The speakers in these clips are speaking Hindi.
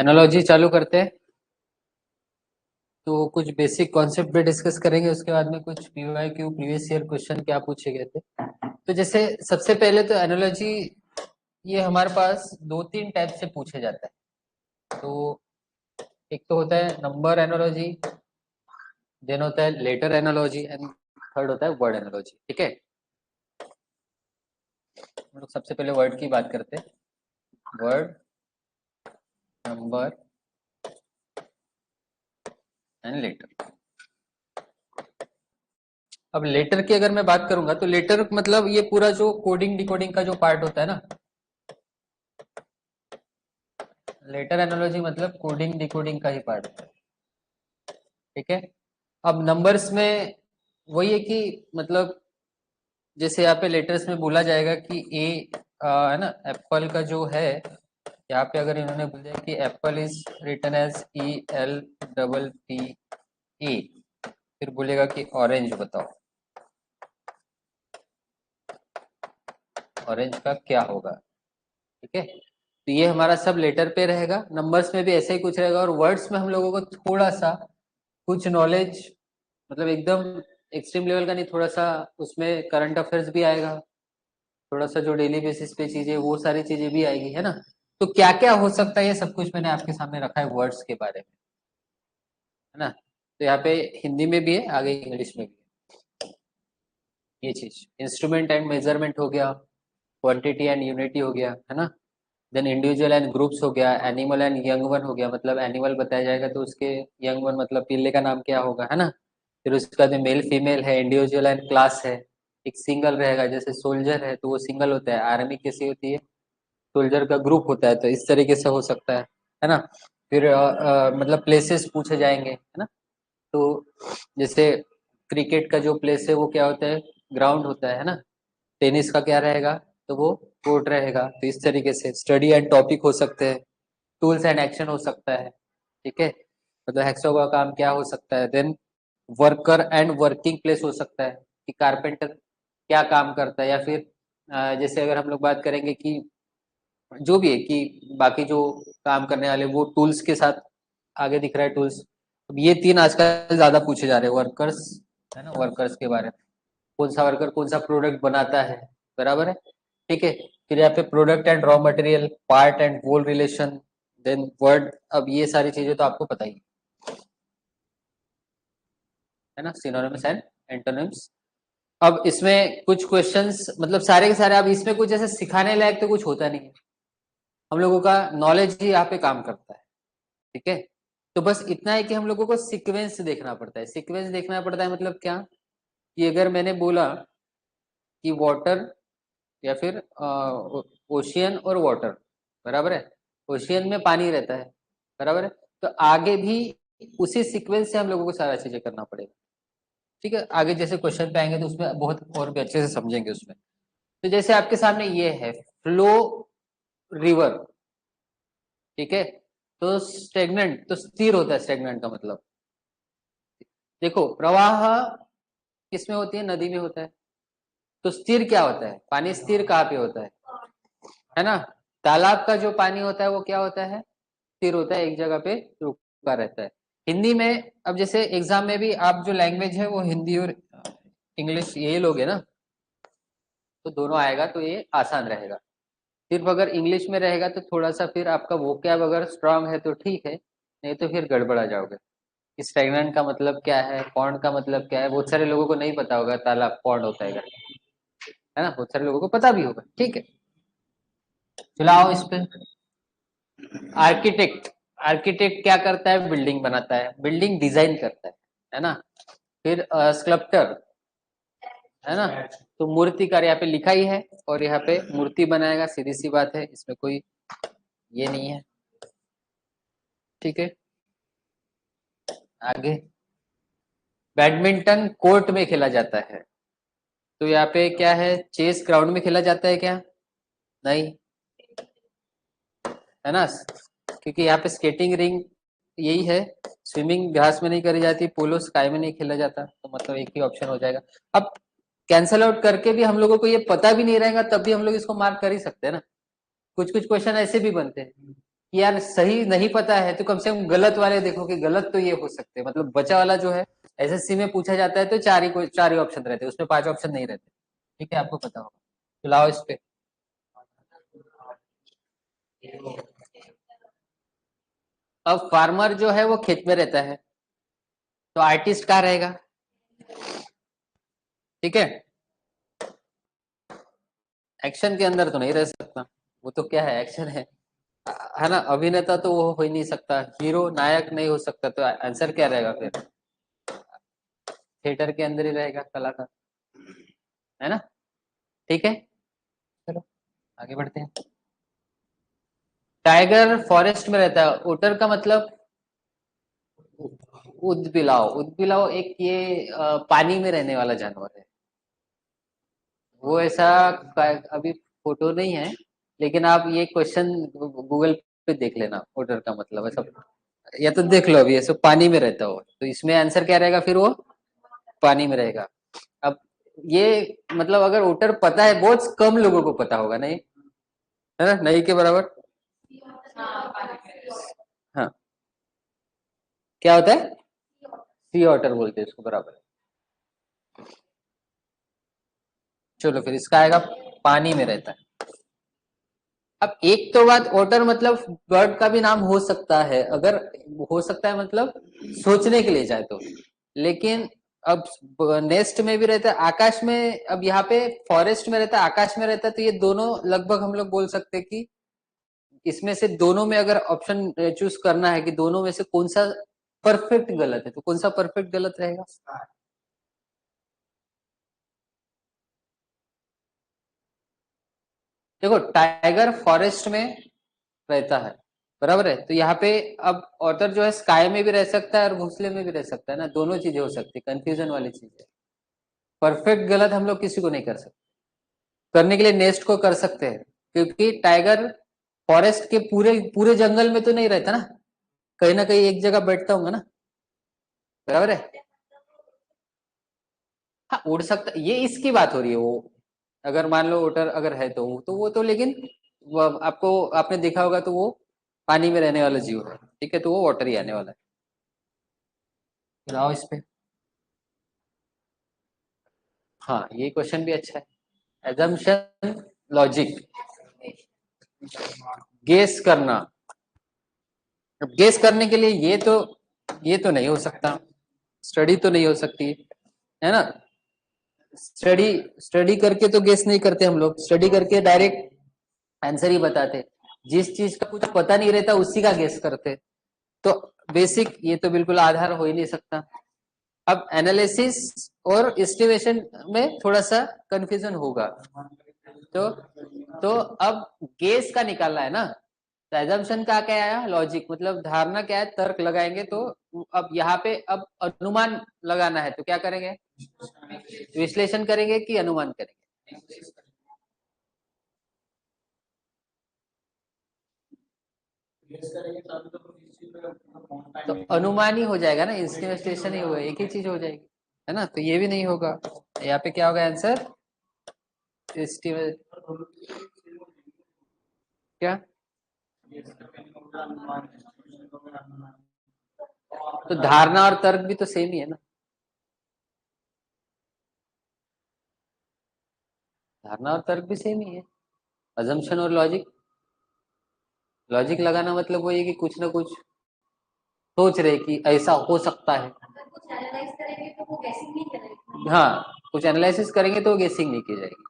एनालॉजी चालू करते हैं। तो कुछ बेसिक कॉन्सेप्ट भी डिस्कस करेंगे, उसके बाद में कुछ पीवाईक्यू प्रीवियस ईयर क्वेश्चन क्या पूछे गए थे। तो जैसे सबसे पहले तो एनालॉजी, ये हमारे पास दो तीन टाइप से पूछे जाता है। तो एक तो होता है नंबर एनालॉजी, देन होता है लेटर एनालॉजी, एंड थर्ड होता है वर्ड एनालॉजी। ठीक है, हम लोग सबसे पहले वर्ड की बात करते हैं। Word, number and later. अब लेटर की अगर मैं बात करूंगा तो लेटर मतलब ये पूरा जो कोडिंग डिकोडिंग का जो पार्ट होता है ना, लेटर एनालॉजी मतलब कोडिंग डिकोडिंग का ही पार्ट होता है। ठीक है, अब नंबर्स में वही है कि मतलब जैसे यहाँ पे लेटर्स में बोला जाएगा कि ए है ना, एप्पल का जो है यहाँ पे अगर इन्होंने बोल दिया कि apple is written as ELPPA, फिर बोलेगा कि ऑरेंज बताओ, ऑरेंज का क्या होगा। ठीक है, तो ये हमारा सब लेटर पे रहेगा। नंबर्स में भी ऐसे ही कुछ रहेगा, और वर्ड्स में हम लोगों को थोड़ा सा कुछ नॉलेज, मतलब एकदम एक्सट्रीम लेवल का नहीं, थोड़ा सा उसमें करंट अफेयर्स भी आएगा, थोड़ा सा जो डेली बेसिस पे चीजें, वो सारी चीजें भी आएगी, है ना। तो क्या क्या हो सकता है ये सब कुछ मैंने आपके सामने रखा है वर्ड्स के बारे में, है ना। तो यहाँ पे हिंदी में भी है, आगे इंग्लिश में भी है ये चीज। इंस्ट्रूमेंट एंड मेजरमेंट हो गया, क्वांटिटी एंड यूनिटी हो गया, है ना। देन इंडिविजुअल एंड ग्रुप्स हो गया, एनिमल एंड यंग वन हो गया, मतलब एनिमल बताया जाएगा तो उसके यंग वन मतलब पिल्ले का नाम क्या होगा, है ना। फिर उसके बाद मेल फीमेल है, इंडिविजुअल एंड क्लास है, एक सिंगल रहेगा, जैसे सोल्जर है तो वो सिंगल होता है, आर्मी कैसी होती है, सोल्जर का ग्रुप होता है, तो इस तरीके से हो सकता है ना। फिर मतलब प्लेसेस पूछे जाएंगे, है ना। तो जैसे क्रिकेट का जो प्लेस है वो क्या होता है, ग्राउंड होता है ना। टेनिस का क्या रहेगा, तो वो कोर्ट रहेगा। तो इस तरीके से स्टडी एंड टॉपिक हो सकते हैं, टूल्स एंड एक्शन हो सकता है। ठीक है, मतलब हेक्सो का काम क्या हो सकता है। Then worker and working place हो सकता है, कि कारपेंटर क्या काम करता है, या फिर जैसे अगर हम लोग बात करेंगे कि जो भी है कि बाकी जो काम करने वाले वो टूल्स के साथ, आगे दिख रहा है टूल्स। अब ये तीन आजकल ज्यादा पूछे जा रहे हैं, वर्कर्स, है ना, वर्कर्स के बारे में, कौन सा वर्कर कौन सा प्रोडक्ट बनाता है, बराबर है। ठीक है, फिर यहाँ पे product and raw material, part and whole relation, then word. अब ये सारी चीजें तो आपको पता ही है ना, सिनोनिम्स एंड एंटोनिम्स। अब इसमें कुछ क्वेश्चंस, मतलब सारे के सारे, अब इसमें कुछ ऐसे सिखाने लायक तो कुछ होता नहीं है, हम लोगों का नॉलेज ही यहाँ पे काम करता है। ठीक है, तो बस इतना है कि हम लोगों को सीक्वेंस देखना पड़ता है। सीक्वेंस देखना पड़ता है मतलब क्या, कि अगर मैंने बोला कि वाटर, या फिर ओशियन और वाटर, बराबर है, ओशियन में पानी रहता है, बराबर है, तो आगे भी उसी सीक्वेंस से हम लोगों को सारा चीजें करना पड़ेगा। ठीक है, आगे जैसे क्वेश्चन पे आएंगे तो उसमें बहुत और भी अच्छे से समझेंगे उसमें। तो जैसे आपके सामने ये है फ्लो रिवर, ठीक है, तो स्टेगनेंट तो स्थिर होता है, स्टेगनेंट का मतलब, देखो प्रवाह किसमें होती है, नदी में होता है। तो स्थिर क्या होता है, पानी स्थिर कहाँ पे होता है ना। तालाब का जो पानी होता है वो क्या होता है, स्थिर होता है, एक जगह पे रुका रहता है। हिंदी में अब जैसे एग्जाम में भी आप जो लैंग्वेज है वो हिंदी और इंग्लिश यही लोगे ना, तो दोनों आएगा तो ये आसान रहेगा। सिर्फ अगर इंग्लिश में रहेगा तो थोड़ा सा फिर आपका वोकैब अगर स्ट्रांग है तो ठीक है, नहीं तो फिर गड़बड़ा जाओगे। स्टेगनेंट का मतलब क्या है, पॉन्ड का मतलब क्या है, बहुत सारे लोगों को नहीं पता होगा तालाब पॉन्ड होता है करके, है ना, बहुत सारे लोगों को पता भी होगा। ठीक है, चलाओ इस पे। आर्किटेक्ट, आर्किटेक्ट क्या करता है, बिल्डिंग बनाता है, बिल्डिंग डिजाइन करता है ना। फिर स्कल्प्टर, है ना, तो मूर्तिकार यहाँ पे लिखा ही है, और यहाँ पे मूर्ति बनाएगा, सीधी सी बात है, इसमें कोई ये नहीं है। ठीक है, आगे बैडमिंटन कोर्ट में खेला जाता है, तो यहाँ पे क्या है, चेस ग्राउंड में खेला जाता है क्या, नहीं, है ना, क्योंकि यहाँ पे स्केटिंग रिंग यही है। स्विमिंग घास में नहीं करी जाती, पोलो स्काई में नहीं खेला जाता, तो मतलब एक ही ऑप्शन हो जाएगा। अब कैंसल आउट करके भी हम लोगों को ये पता भी नहीं रहेगा, तब भी हम लोग इसको मार्क कर ही सकते हैं ना, कुछ कुछ क्वेश्चन ऐसे भी बनते हैं। कि यार सही नहीं पता है तो कम से कम गलत वाले देखो कि गलत तो ये हो सकते हैं, मतलब बचा वाला जो है एसएससी में पूछा जाता है तो चार ही ऑप्शन रहते हैं, उसमें 5 ऑप्शन नहीं रहते। ठीक है, आपको पता होगा। तो लाओ इस पे। अब फार्मर जो है वो खेत में रहता है, तो आर्टिस्ट कहाँ रहेगा? ठीक है, एक्शन के अंदर तो नहीं रह सकता, वो तो क्या है, एक्शन है ना। अभिनेता तो वो हो ही नहीं सकता, हीरो नायक नहीं हो सकता, तो आंसर क्या रहेगा फिर? थिएटर के अंदर ही रहेगा कलाकार, है ना। ठीक है, चलो आगे बढ़ते हैं। टाइगर फॉरेस्ट में रहता है, ओटर का मतलब उदबिलाव। उदबिलाव एक ये पानी में रहने वाला जानवर है। वो ऐसा अभी फोटो नहीं है, लेकिन आप ये क्वेश्चन गूगल पे देख लेना, ओटर का मतलब है सब, या तो देख लो अभी, ऐसे पानी में रहता हो, तो इसमें आंसर क्या रहेगा फिर? वो पानी में रहेगा। अब ये मतलब अगर ओटर पता है, बहुत कम लोगों को पता होगा, नहीं है ना, नहीं के बराबर। हाँ, क्या होता है? सी ऑटर बोलते हैं इसको, बराबर। चलो फिर इसका आएगा, पानी में रहता है। अब एक तो बात, ओटर मतलब बर्ड का भी नाम हो सकता है, अगर हो सकता है मतलब सोचने के लिए जाए तो, लेकिन अब नेस्ट में भी रहता है, आकाश में, अब यहाँ पे फॉरेस्ट में रहता है, आकाश में रहता है, तो ये दोनों लगभग हम लोग बोल सकते हैं कि इसमें से दोनों में अगर ऑप्शन चूज करना है कि दोनों में से कौन सा परफेक्ट गलत है, तो कौन सा परफेक्ट गलत रहेगा? देखो, टाइगर फॉरेस्ट में रहता है, बराबर है, तो यहाँ पे अब ऑथर जो है स्काई में भी रह सकता है और घोंसले में भी रह सकता है ना, दोनों चीजें हो सकती है, कंफ्यूजन वाली चीज है। परफेक्ट गलत हम लोग किसी को नहीं कर सकते, करने के लिए नेस्ट को कर सकते हैं, क्योंकि टाइगर फॉरेस्ट के पूरे पूरे जंगल में तो नहीं रहता ना कहीं एक जगह बैठता होगा ना, बराबर है। हाँ, उड़ सकता, ये इसकी बात हो रही है, वो अगर मान लो ओटर अगर है तो वो तो, लेकिन वो आपको आपने देखा होगा तो वो पानी में रहने वाला जीव है, ठीक है, तो वो वाटर ही आने वाला है। फिर आओ इस पे। हाँ, ये क्वेश्चन भी अच्छा है। एजम्पशन, लॉजिक, गेस करना। अब गेस करने के लिए ये तो नहीं हो सकता, स्टडी तो नहीं हो सकती, है ना। स्टडी स्टडी करके तो गेस नहीं करते हम लोग, स्टडी करके डायरेक्ट आंसर ही बताते, जिस चीज का कुछ पता नहीं रहता उसी का गेस करते, तो बेसिक ये तो बिल्कुल आधार हो ही नहीं सकता। अब एनालिसिस और एस्टिमेशन में थोड़ा सा कंफ्यूजन होगा, तो तो अब गेस का निकालना है ना, तो एजम्पशन का क्या आया, लॉजिक मतलब धारणा क्या है, तर्क लगाएंगे, तो अब यहाँ पे अब अनुमान लगाना है, तो क्या करेंगे, विश्लेषण करेंगे कि अनुमान करेंगे? तो अनुमान ही हो जाएगा ना, इन्वेस्टिगेशन ही होगा, एक ही चीज हो जाएगी, है ना, तो ये भी नहीं होगा। यहाँ पे क्या होगा आंसर? एस्टिमेट। क्या? तो धारणा और तर्क भी तो सेम ही है ना, धारणा और तर्क भी सेम ही है। अजम्पशन और लॉजिक, लॉजिक लगाना मतलब वो ये कि कुछ ना कुछ सोच रहे कि ऐसा हो सकता है। कुछ एनालाइज करेंगे तो वो गेसिंग नहीं करेंगे, हाँ, कुछ एनालिसिस करेंगे तो गेसिंग नहीं की जाएगी।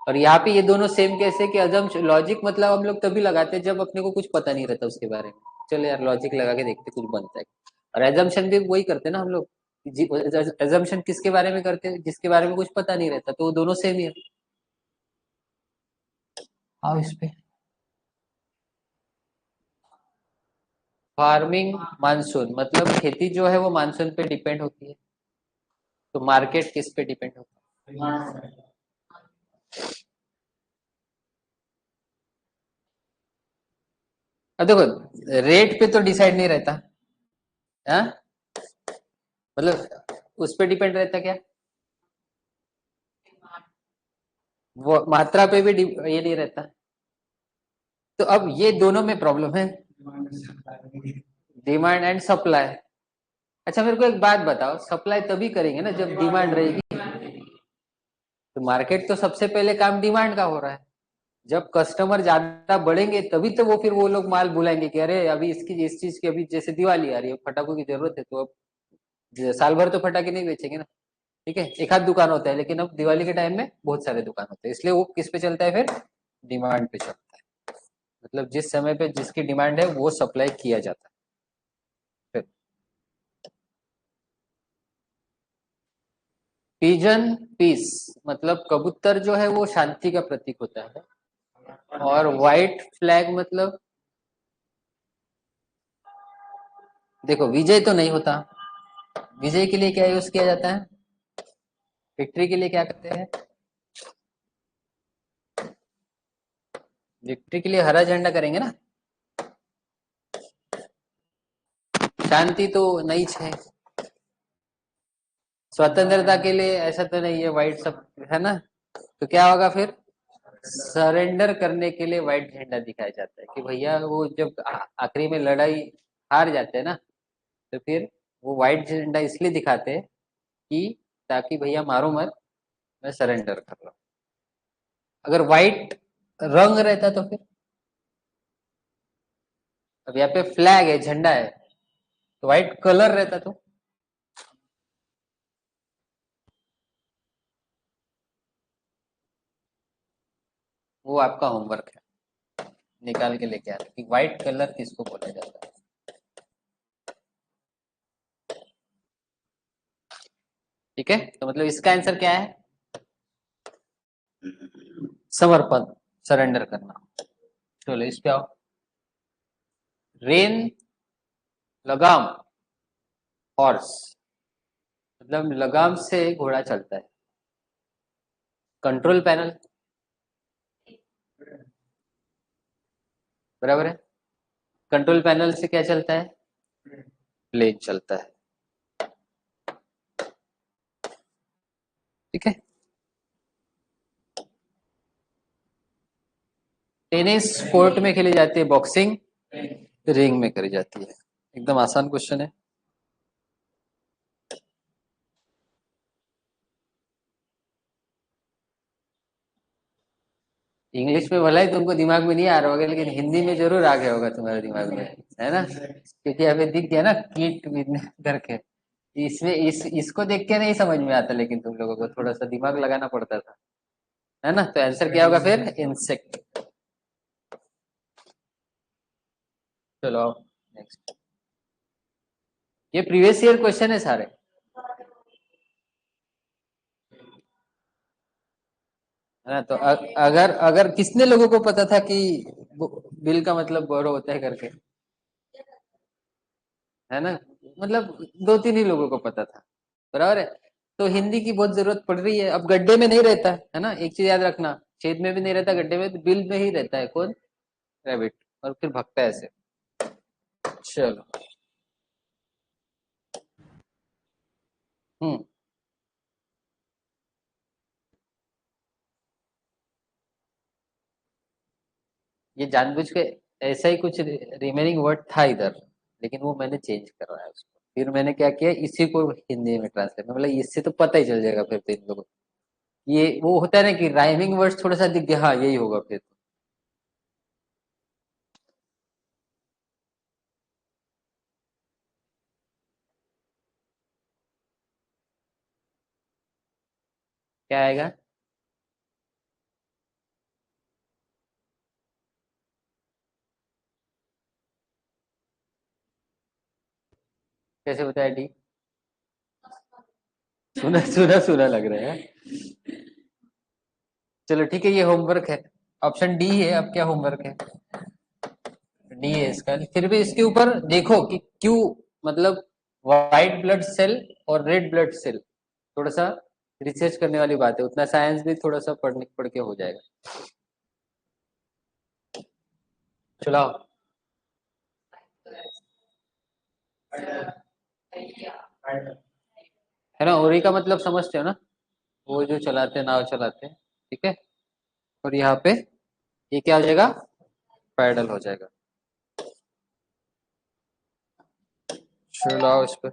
और यहाँ पे ये दोनों सेम कैसे कि अजम्पशन, लॉजिक मतलब हम लोग तभी लगाते हैं जब अपने को कुछ पता नहीं रहता उसके बारे में, चलो यार लॉजिक लगा के देखते कुछ बनता है। और एजम्पशन भी वही करते हैं ना हम लोग, एजम्पशन किसके बारे में करते हैं, जिसके बारे में कुछ पता नहीं रहता, तो वो दोनों सेम ही है। आओ इस पे। फार्मिंग मानसून मतलब खेती जो है वो मानसून पे डिपेंड होती है, तो मार्केट किस पे डिपेंड होता है? अब देखो, रेट पे तो डिसाइड नहीं रहता, हाँ, मतलब उस पे डिपेंड रहता क्या, वो मात्रा पे भी ये नहीं रहता, तो अब ये दोनों में प्रॉब्लम है, डिमांड एंड सप्लाई। अच्छा मेरे को एक बात बताओ, सप्लाई तभी करेंगे ना जब डिमांड रहेगी। तो मार्केट तो सबसे पहले काम डिमांड का हो रहा है। जब कस्टमर ज्यादा बढ़ेंगे तभी तो वो फिर वो लोग माल बुलाएंगे कि अरे अभी इसकी इस चीज की अभी जैसे दिवाली आ रही है, पटाखों की जरूरत है, तो अब साल भर तो पटाखे नहीं बेचेंगे ना। ठीक है, एक आध दुकान होता है, लेकिन अब दिवाली के टाइम में बहुत सारे दुकान होते हैं, इसलिए वो किस पे चलता है फिर, डिमांड पे चलता है। मतलब जिस समय पे जिसकी डिमांड है वो सप्लाई किया जाता है। फिर पिजन पीस मतलब कबूतर जो है वो शांति का प्रतीक होता है, और व्हाइट फ्लैग मतलब देखो विजय तो नहीं होता। विजय के लिए क्या यूज किया जाता है, विक्ट्री के लिए क्या करते हैं, विक्ट्री के लिए हरा झंडा करेंगे ना। शांति तो नहीं है, स्वतंत्रता के लिए ऐसा तो नहीं है, व्हाइट सब है ना। तो क्या होगा फिर, सरेंडर करने के लिए व्हाइट झंडा दिखाया जाता है कि भैया वो जब आखिरी में लड़ाई हार जाते हैं ना, तो फिर वो व्हाइट झंडा इसलिए दिखाते हैं कि ताकि भैया मारो मत, मैं सरेंडर कर रहा हूँ। अगर व्हाइट रंग रहता तो फिर, अब यहाँ पे फ्लैग है, झंडा है, तो व्हाइट कलर रहता तो वो आपका होमवर्क है, निकाल के लेके आना कि व्हाइट कलर किसको बोला जाता है। ठीक है, तो मतलब इसका आंसर क्या है, समर्पण, सरेंडर करना। चलो इस पे आओ, रेन लगाम हॉर्स मतलब लगाम से घोड़ा चलता है। कंट्रोल पैनल, बराबर है। कंट्रोल पैनल से क्या चलता है, प्लेन चलता है। ठीक है, टेनिस कोर्ट में खेली जाती है, बॉक्सिंग रिंग में करी जाती है। एकदम आसान क्वेश्चन है। इंग्लिश में भला ही तुमको दिमाग में नहीं आ रहा होगा, लेकिन हिंदी में जरूर आ गया होगा तुम्हारे दिमाग में, है ना, क्योंकि हमें दिख गया ना कीट करके। इसमें इसको देख के नहीं समझ में आता, लेकिन तुम लोगों को थोड़ा सा दिमाग लगाना पड़ता था, है ना। तो आंसर क्या होगा फिर, इंसेक्ट। चलो नेक्स्ट, ये प्रीवियस ईयर क्वेश्चन है सारे, है ना। तो अगर अगर किसने लोगों को पता था कि बिल का मतलब बोरो होता है करके, है ना, मतलब दो तीन ही लोगों को पता था, बराबर है। तो हिंदी की बहुत जरूरत पड़ रही है, अब गड्ढे में नहीं रहता है ना, एक चीज याद रखना, छेद में भी नहीं रहता, गड्ढे में तो बिल में ही रहता है कौन, रैबिट, और फिर भगता है ऐसे। चलो, हम्म, ये जानबूझ के ऐसा ही कुछ रिमेनिंग वर्ड था इधर, लेकिन वो मैंने चेंज करवाया उसको, फिर मैंने क्या किया, इसी को हिंदी में ट्रांसलेट, मतलब इससे तो पता ही चल जाएगा फिर तो इन लोगों को। ये वो होता है ना कि राइमिंग वर्ड्स थोड़ा सा दिख गया, हाँ यही होगा फिर तो। क्या आएगा, कैसे बताया, डी, सुना सुना सुना लग रहा है। चलो ठीक है, ये होमवर्क है, ऑप्शन डी है, अब क्या होमवर्क है, डी है इसका। फिर भी इसके ऊपर देखो कि क्यों, मतलब व्हाइट ब्लड सेल और रेड ब्लड सेल, थोड़ा सा रिसर्च करने वाली बात है, उतना साइंस भी थोड़ा सा पढ़ के हो जाएगा। चलो, है ना, ओरी का मतलब समझते हो ना, वो जो चलाते हैं, नाव चलाते हैं, ठीक है। और यहाँ पे ये क्या हो जाएगा, पैडल हो जाएगा। चलाओ इस पे।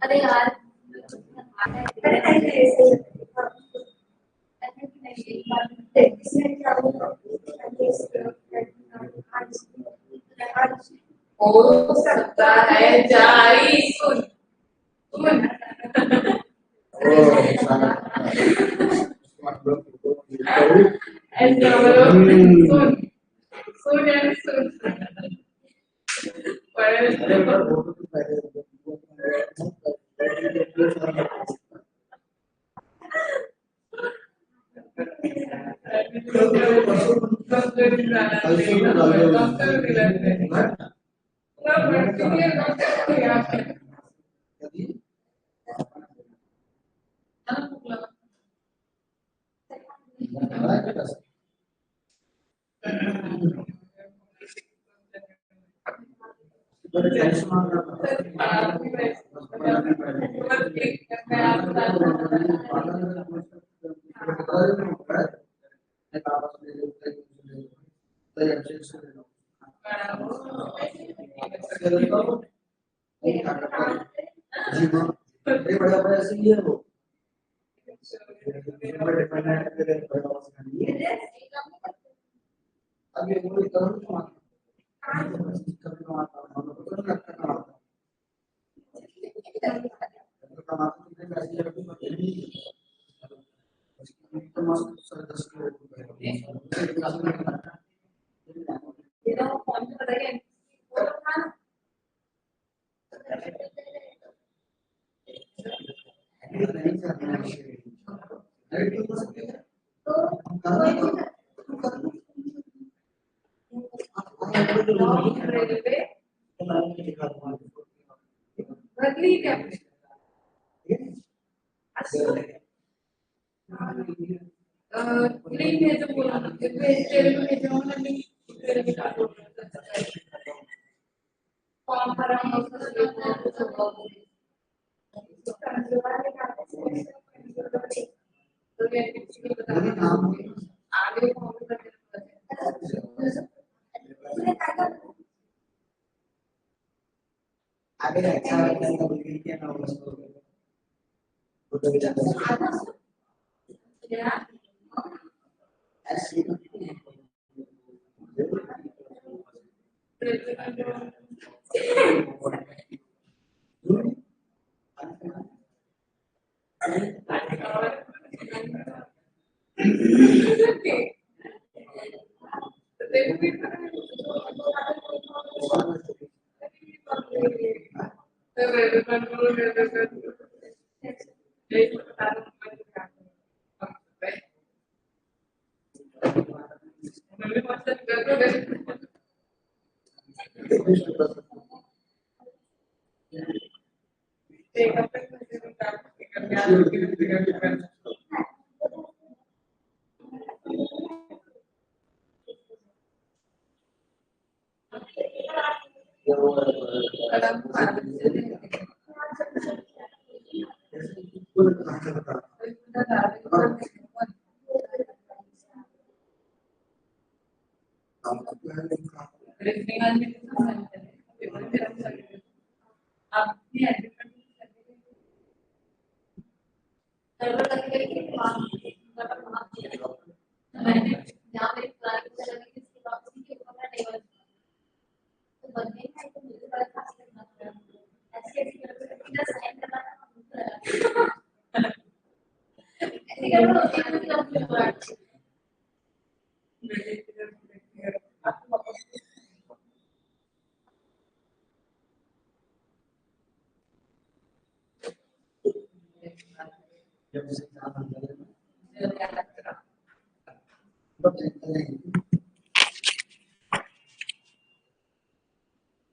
अरे यार हो सकता है जारी सुन सुन ऐसा बोलो सुन यार सुन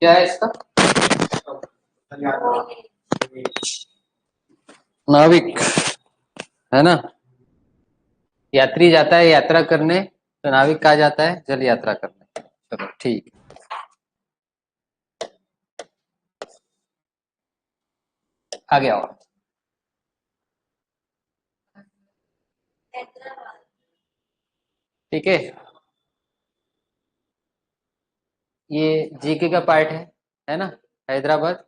क्या है इसका? नाविक है ना, यात्री जाता है यात्रा करने, तो नाविक कहा जाता है जल यात्रा करने। चलो ठीक, आगे आओ। ठीक है, ये जीके का पार्ट है ना, हैदराबाद।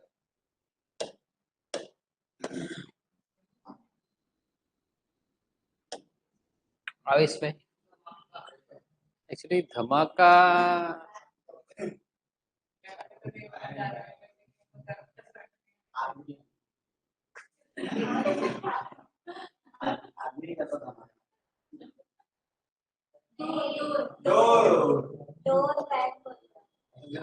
अब इसमें एक्चुअली धमाका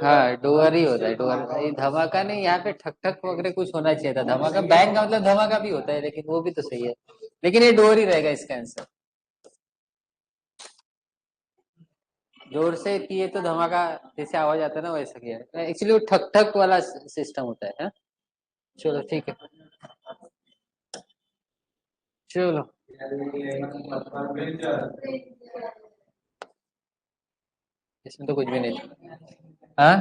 हाँ डोअर ही होता है, डोअर। ये धमाका नहीं, यहाँ पे ठक ठक वगैरह कुछ होना चाहिए था। धमाका बैंग का मतलब धमाका भी होता है, लेकिन वो भी तो सही है, लेकिन ये डोअर ही रहेगा इसका आंसर। जोर से किए तो धमाका जैसे आवाज आता है ना, वैसा किया। एक्चुअली वो ठक ठक वाला सिस्टम होता है। चलो ठीक है, चलो इसमें तो कुछ भी नहीं। हाँ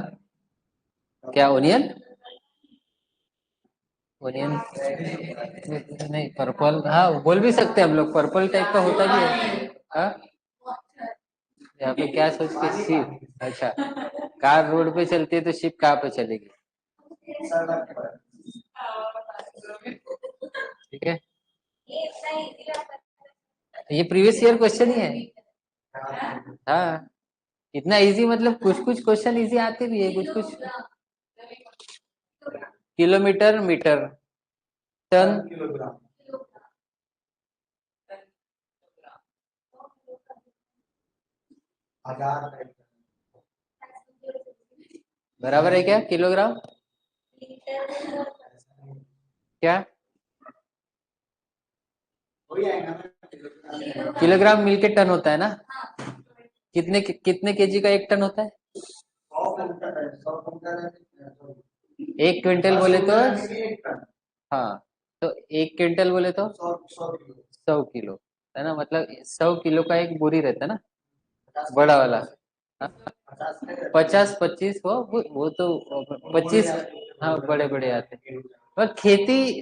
क्या ओनियन? ओनियन नहीं, पर्पल, हाँ बोल भी सकते हैं हम लोग, पर्पल टाइप का होता भी है। हाँ यहाँ पे क्या सोच के शिप, अच्छा कार रोड पे चलती है तो शिप कहाँ पे चलेगी? ठीक है, ये प्रीवियस ईयर क्वेश्चन ही है। हाँ इतना इजी, मतलब कुछ कुछ क्वेश्चन इजी आते भी है, कुछ कुछ। किलोमीटर, मीटर, टन, बराबर है क्या किलोग्राम? क्या किलोग्राम मिल के टन होता है ना? कितने केजी का एक टन होता है? 1 क्विंटल बोले तो, हाँ तो 1 क्विंटल बोले तो 100 किलो है ना, मतलब 100 किलो का एक बोरी रहता है ना, बड़ा वाला। हाँ, 50-25 वो तो 25। हाँ बड़े बड़े आते हैं। पर खेती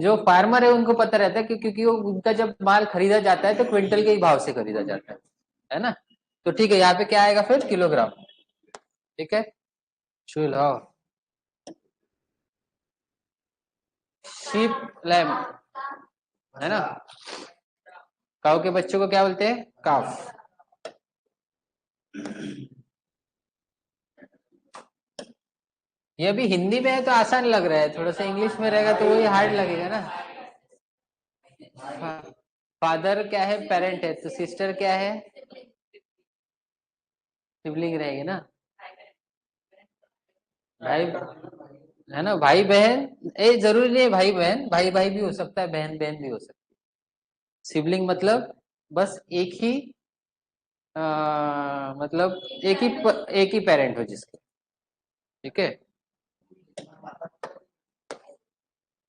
जो फार्मर है उनको पता रहता है, क्योंकि वो उनका जब माल खरीदा जाता है तो क्विंटल के ही भाव से खरीदा जाता है ना। तो ठीक है, यहाँ पे क्या आएगा फिर? किलोग्राम। ठीक है, चलो आओ। शीप लैम्ब है ना, काऊ के बच्चों को क्या बोलते हैं? काफ। ये अभी हिंदी में है तो आसान लग रहा है, थोड़ा सा इंग्लिश में रहेगा तो वही हार्ड लगेगा ना। फादर क्या है? पेरेंट है, तो सिस्टर क्या है? सिबलिंग रहेगी ना, भाई है ना, भाई बहन। ये जरूरी नहीं है भाई बहन, भाई भाई भी हो सकता है, बहन बहन भी हो सकती है। सिबलिंग बस एक ही मतलब एक ही पेरेंट हो जिसके। ठीक है,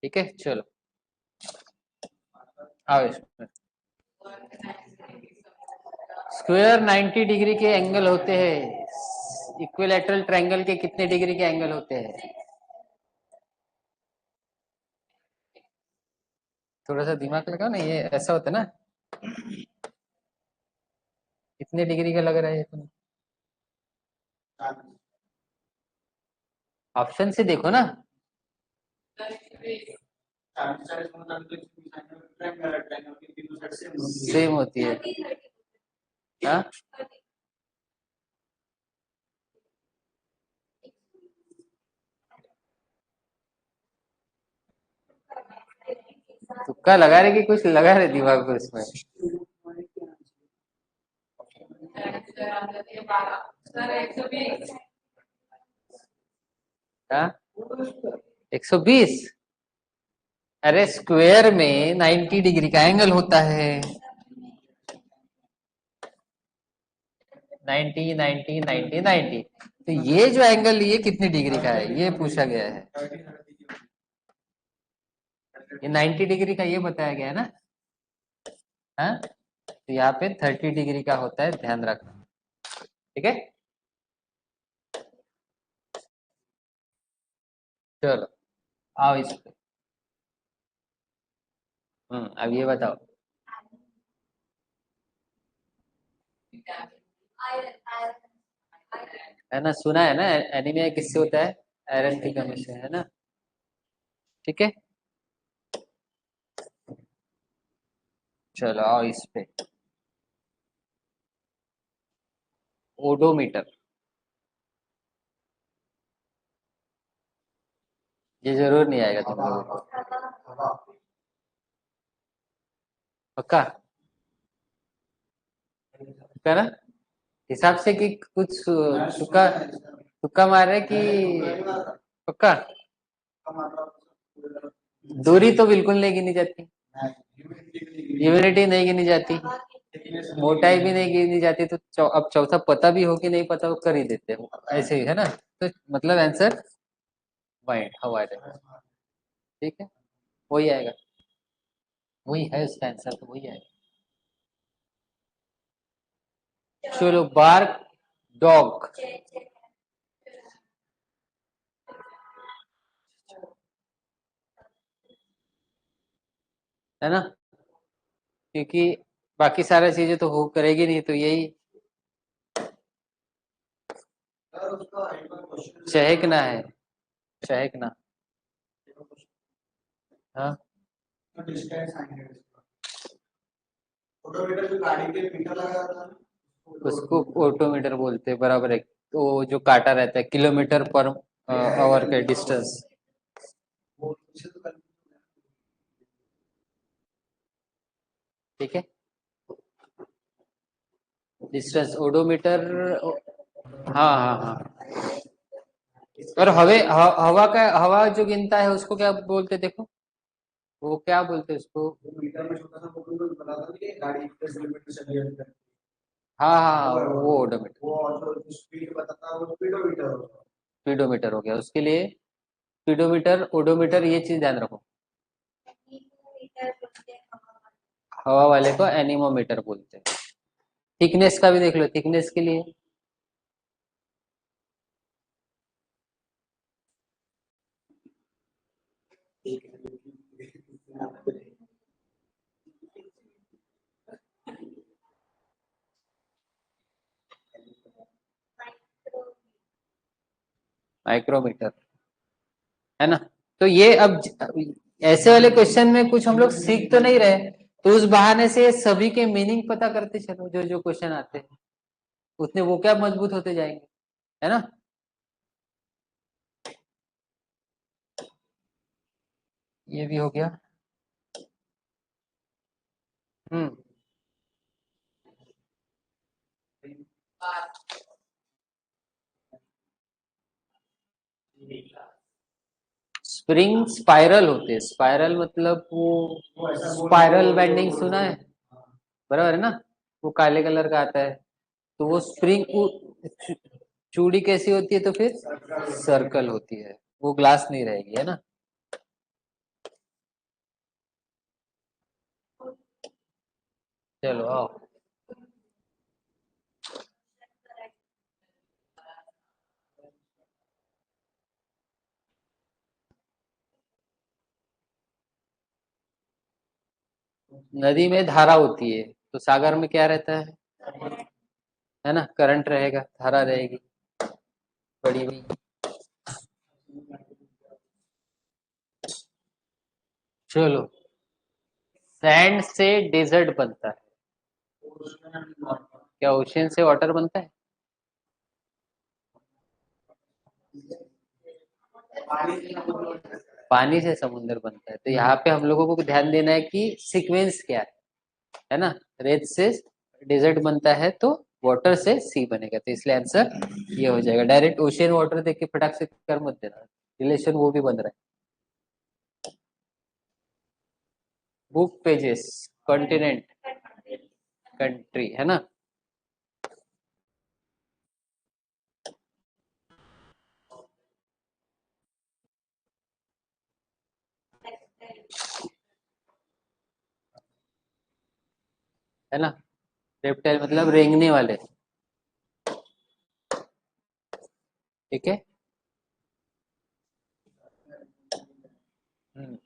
ठीक है चलो आओ इसमें। स्क्वायर 90 डिग्री के एंगल होते हैं, इक्विलैटरल ट्रायंगल के कितने डिग्री के एंगल होते हैं? थोड़ा सा दिमाग लगाओ ना, ये ऐसा होता है ना। कितने डिग्री का लग रहा है ये तुम? ऑप्शन से देखो ना। सेम होती है। हाँ, तुक्का लगा रहे कि कुछ लगा रहे दिमाग पे उसमें? हाँ, 120। अरे स्क्वायर में 90 डिग्री का एंगल होता है। 90 90 90 90। तो ये जो एंगल ये कितनी डिग्री का है ये पूछा गया है। ये 90 डिग्री का ये बताया गया है ना। हाँ, तो यहाँ पे 30 डिग्री का होता है, ध्यान रखना। ठीक है, चलो आओ इस पे। अब ये बताओ। है ना, सुना है ना, एनीमिया किससे होता है? आयरन की कमी से, है ना। ठीक है, चलो आओ इस पे। ओडोमीटर। ये जरूर नहीं आएगा तुम लोगों को। पक्का? पक्का ना? हिसाब से कि कुछ तुक्का, तुक्का मार रहे कि पक्का? दूरी तो बिल्कुल नहीं गिनी जाती, ह्यूमिडिटी नहीं गिनी जाती, मोटाई भी नहीं गिनी जाती, तो अब चौथा पता भी हो कि नहीं पता वो कर ही देते हो, ऐसे ही है ना। तो मतलब आंसर पॉइंट हवा है। ठीक है, वही आएगा, वही है उसका आंसर, तो वही आएगा। चलो, बार्क डॉग। है ना, क्योंकि बाकी सारा चीजें तो हो करेगी नहीं, तो यही चहकना है, चहकना। हाँ, उसको ऑटोमीटर बोलते हैं, बराबर है। तो जो काटा रहता है किलोमीटर पर आवर के डिस्टेंस। ठीक है, डिस्टेंस ओडोमीटर। हाँ हाँ हाँ। और हवा का, हवा जो गिनता है उसको क्या बोलते हैं देखो, वो क्या बोलते हैं उसको? हाँ हाँ हाँ, वो ओडोमीटर। स्पीडोमीटर हो गया उसके लिए। स्पीडोमीटर, ओडोमीटर, ये चीज ध्यान रखो। हवा वाले को एनीमोमीटर बोलते हैं। थिकनेस का भी देख लो, थिकनेस के लिए माइक्रोमीटर, है ना। तो ये अब ऐसे वाले क्वेश्चन में कुछ हम लोग सीख तो नहीं रहे, तो उस बहाने से सभी के मीनिंग पता करते चलो, जो जो क्वेश्चन आते हैं उतने वो क्या मजबूत होते जाएंगे, है ना। ये भी हो गया। हम्म, स्प्रिंग स्पाइरल होते हैं, स्पाइरल मतलब वो स्पाइरल बेंडिंग सुना है, बराबर है ना। वो काले कलर का आता है, तो वो स्प्रिंग चूड़ी कैसी होती है तो फिर सर्कल होती है, वो ग्लास नहीं रहेगी, है ना। चलो आओ। नदी में धारा होती है, तो सागर में क्या रहता है ना, करंट रहेगा, धारा रहेगी बड़ी हुई। चलो, सैंड से डेजर्ट बनता है, क्या ओशियन से वाटर बनता है? पानी से समुद्र बनता है, तो यहाँ पे हम लोगों को ध्यान देना है कि सीक्वेंस क्या है ना। रेत से डेजर्ट बनता है तो वाटर से सी बनेगा, तो इसलिए आंसर ये हो जाएगा। डायरेक्ट ओशियन वाटर देख के फटाक से कर मत देना, रिलेशन वो भी बन रहा है। बुक पेजेस, कॉन्टिनेंट, कंट्री, है ना। है ना, रेप्टाइल मतलब रेंगने वाले, ठीक है। हम्म।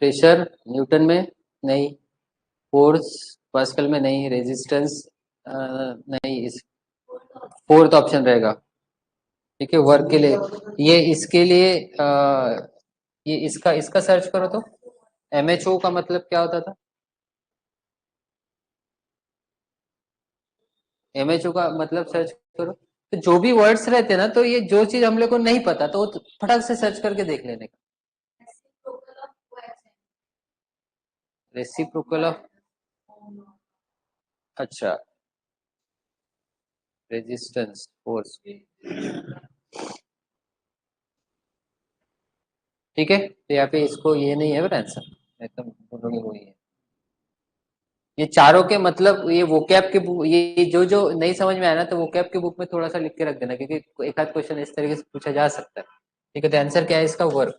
प्रेशर न्यूटन में नहीं, फोर्स पास्कल में नहीं, रेजिस्टेंस नहीं, इस फोर्थ ऑप्शन रहेगा। ठीक है, वर्क के लिए, ये इसके लिए ये इसका इसका सर्च करो तो एमएचओ का मतलब क्या होता था। एमएचओ का मतलब सर्च करो, तो जो भी वर्ड्स रहते हैं ना, तो ये जो चीज हम लोग को नहीं पता तो फटाक से सर्च करके देख लेने का। रेसिप्रोकल ऑफ, अच्छा, रेजिस्टेंस फोर्स, ठीक है। तो यहाँ पे इसको ये नहीं है आंसर, मैं तो बोलोगे वही है। ये चारों के मतलब ये वोकैब के बुक, ये जो जो नहीं समझ में आया ना, तो वोकैब के बुक में थोड़ा सा लिख के रख देना, क्योंकि एक आध क्वेश्चन इस तरीके से पूछा जा सकता है। ठीक है, तो आंसर क्या है इसका, वर्क।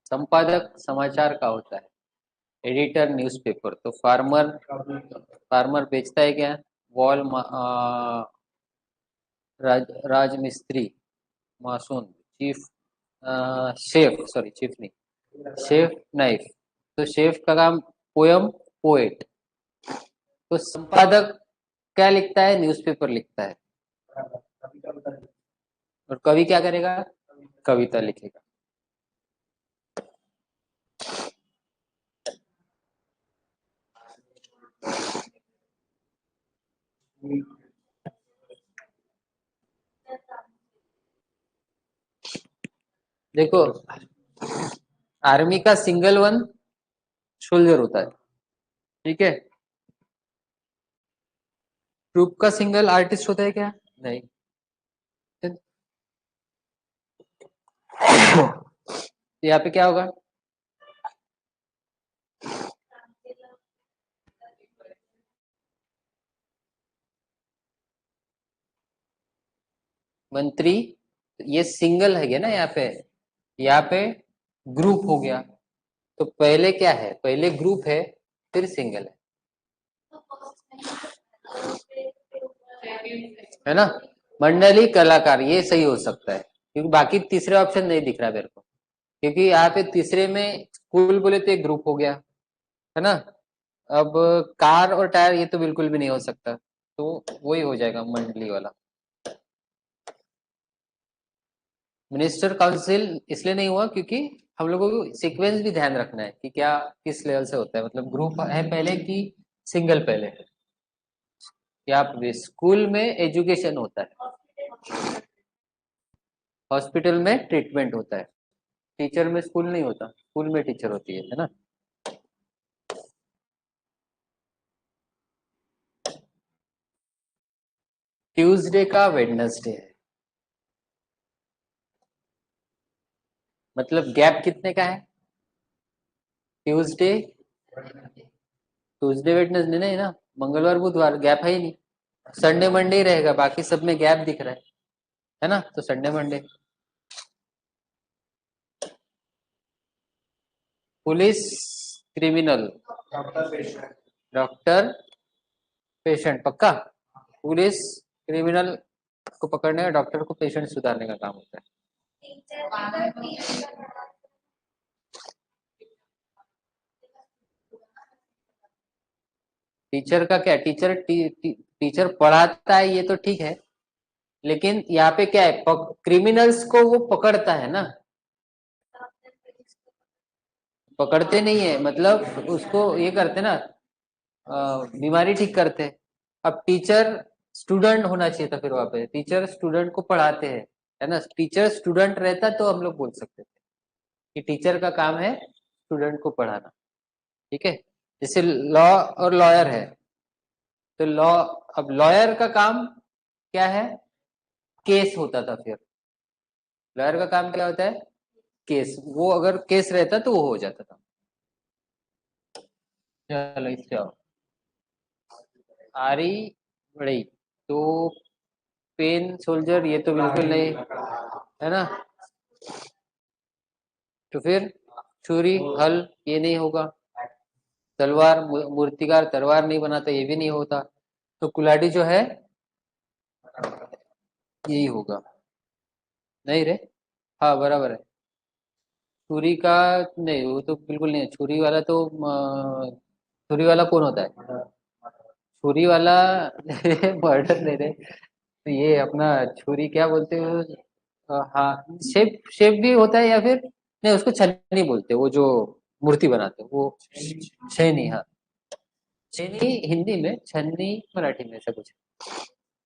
संपादक समाचार का होता है, एडिटर न्यूज़पेपर। तो फार्मर, फार्मर बेचता है क्या, वॉल, राजमिस्त्री, मासून, चीफ, शेफ, सॉरी चीफ नहीं, शेफ नाइफ। तो शेफ का काम पोयम, पोएट। तो संपादक क्या लिखता है, न्यूज़पेपर लिखता है, और कवि क्या करेगा, कविता लिखेगा। देखो, आर्मी का सिंगल वन सोल्जर होता है, ठीक है। ट्रूप का सिंगल आर्टिस्ट होता है क्या, नहीं। यहाँ पे क्या होगा, मंत्री, ये सिंगल है क्या ना यहाँ पे, यहाँ पे ग्रुप हो गया। तो पहले क्या है, पहले ग्रुप है, फिर सिंगल है ना। मंडली कलाकार, ये सही हो सकता है, क्योंकि बाकी तीसरे ऑप्शन नहीं दिख रहा मेरे को। क्योंकि यहाँ पे तीसरे में स्कूल बोले तो एक ग्रुप हो गया, है ना। अब कार और टायर ये तो बिल्कुल भी नहीं हो सकता, तो वही हो जाएगा मंडली वाला। मिनिस्टर काउंसिल इसलिए नहीं हुआ क्योंकि हम लोगों को सीक्वेंस भी ध्यान रखना है कि क्या किस लेवल से होता है, मतलब ग्रुप है पहले कि सिंगल पहले है। या स्कूल में एजुकेशन होता है, हॉस्पिटल में ट्रीटमेंट होता है, टीचर में स्कूल नहीं होता, स्कूल में टीचर होती है ना। ट्यूसडे का वेडनेसडे है, मतलब गैप कितने का है, ट्यूसडे, ट्यूसडे वेडनेसडे नहीं ना, मंगलवार बुधवार गैप है ही नहीं। संडे मंडे ही रहेगा, बाकी सब में गैप दिख रहा है ना, तो Sunday Monday. Police, criminal, doctor, patient. पक्का? पुलिस क्रिमिनल को पकड़ने का, डॉक्टर को पेशेंट सुधारने का काम होता है। टीचर का क्या, टीचर पढ़ाता है ये तो ठीक है, लेकिन यहाँ पे क्या है, क्रिमिनल्स को वो पकड़ता है ना, पकड़ते नहीं है, मतलब उसको ये करते ना, बीमारी ठीक करते। अब टीचर स्टूडेंट होना चाहिए था, फिर वहां पे टीचर स्टूडेंट को पढ़ाते हैं, है ना, टीचर स्टूडेंट रहता तो हम लोग बोल सकते थे कि टीचर का काम है स्टूडेंट को पढ़ाना। ठीक है, जैसे लॉ और लॉयर है, तो लॉ, अब लॉयर का काम क्या है, केस होता था, फिर लॉयर का काम क्या होता है, केस, वो अगर केस रहता तो वो हो जाता था। चलो इससे आओ, आरी बड़ी, तो पेन सोल्जर ये तो बिल्कुल नहीं है ना, तो फिर छुरी हल ये नहीं होगा, तलवार, मूर्तिकार तलवार नहीं बनाता ये भी नहीं होता, तो कुल्हाड़ी जो है यही होगा। नहीं रे, हाँ बराबर है। छुरी का नहीं, वो तो बिल्कुल नहीं है, छुरी वाला तो छुरी वाला कौन होता है, छुरी वाला मर्डर नहीं रे, तो ये अपना छुरी क्या बोलते हो, हाँ शेप, शेप भी होता है, या फिर नहीं उसको छन्नी बोलते हैं, वो जो मूर्ति बनाते हैं वो छेनी, हाँ छेनी हिंदी में, छन्नी मराठी में, ऐसा कुछ।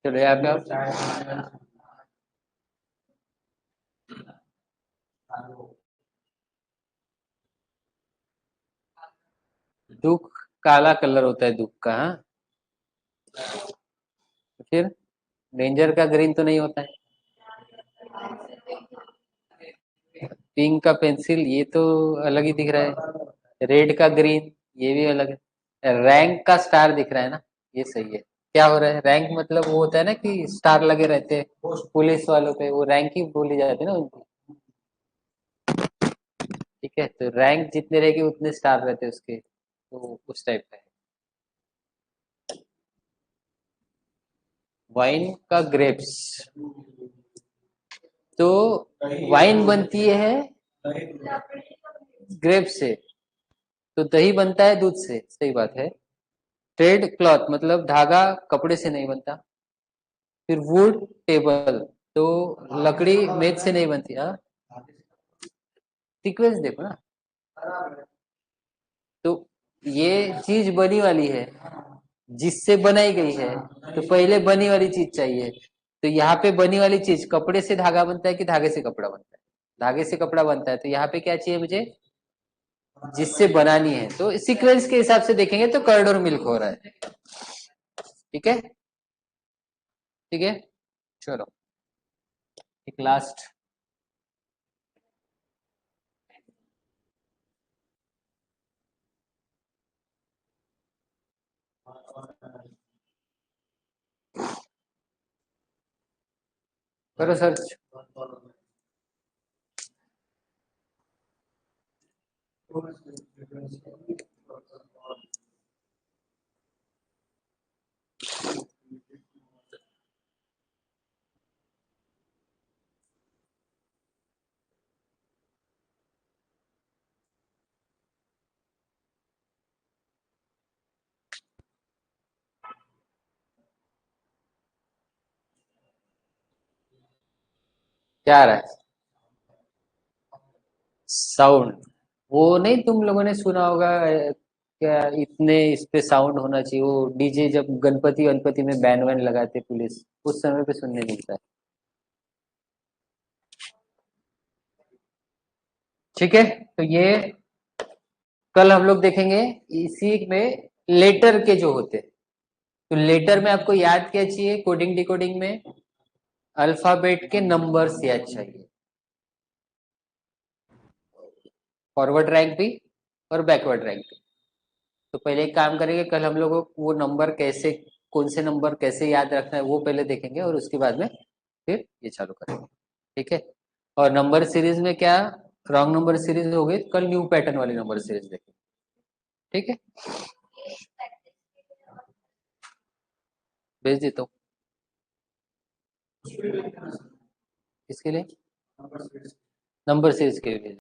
चलो यहाँ पे आप, दुख, काला कलर होता है दुख का, हाँ, तो फिर डेंजर का ग्रीन तो नहीं होता है, पिंक का पेंसिल ये तो अलग ही दिख रहा है, रेड का ग्रीन ये भी अलग है, रैंक का स्टार दिख रहा है ना, ये सही है। क्या हो रहा है, रैंक मतलब वो होता है ना कि स्टार लगे रहते हैं पुलिस वालों पे, वो रैंक ही बोली जाती है ना उनकी। ठीक है, तो रैंक जितने रहेगी उतने स्टार रहते हैं उसके, तो उस टाइप का है। वाइन का ग्रेप्स, तो वाइन बनती है ग्रेप से, तो दही बनता है दूध से, सही बात है। ट्रेड क्लॉथ मतलब धागा कपड़े से नहीं बनता, फिर वुड टेबल, तो लकड़ी मेज से नहीं बनती, हाँ सीक्वेंस देखो ना, तो ये चीज बनी वाली है, जिससे बनाई गई है, तो पहले बनी वाली चीज चाहिए, तो यहाँ पे बनी वाली चीज, कपड़े से धागा बनता है कि धागे से कपड़ा बनता है, धागे से कपड़ा बनता है, तो यहाँ पे क्या चाहिए मुझे, जिससे बनानी है, तो सीक्वेंस के हिसाब से देखेंगे तो कर्ड और मिल्क हो रहा है। ठीक है, ठीक है, चलो एक लास्ट, करो सर्च। क्या आ रहा है, साउंड, वो नहीं तुम लोगों ने सुना होगा, क्या इतने इस पे साउंड होना चाहिए, वो डीजे जब गणपति वनपति में बैंड वैन लगाते पुलिस, उस समय पे सुनने मिलता है। ठीक है, तो ये कल हम लोग देखेंगे, इसी में लेटर के जो होते हैं, तो लेटर में आपको याद क्या चाहिए, कोडिंग डिकोडिंग में अल्फाबेट के नंबर्स याद चाहिए, फॉरवर्ड रैंक भी और बैकवर्ड रैंक भी। तो पहले एक काम करेंगे, कल हम लोगों को वो नंबर कैसे, कौन से नंबर कैसे याद रखना है वो पहले देखेंगे, और उसके बाद में फिर ये चालू करेंगे। ठीक है, और नंबर सीरीज में क्या, रॉन्ग नंबर सीरीज हो गई, कल न्यू पैटर्न वाली नंबर सीरीज देखें। ठीक है, भेज देता हूँ। किसके लिए? नंबर सीरीज के लिए।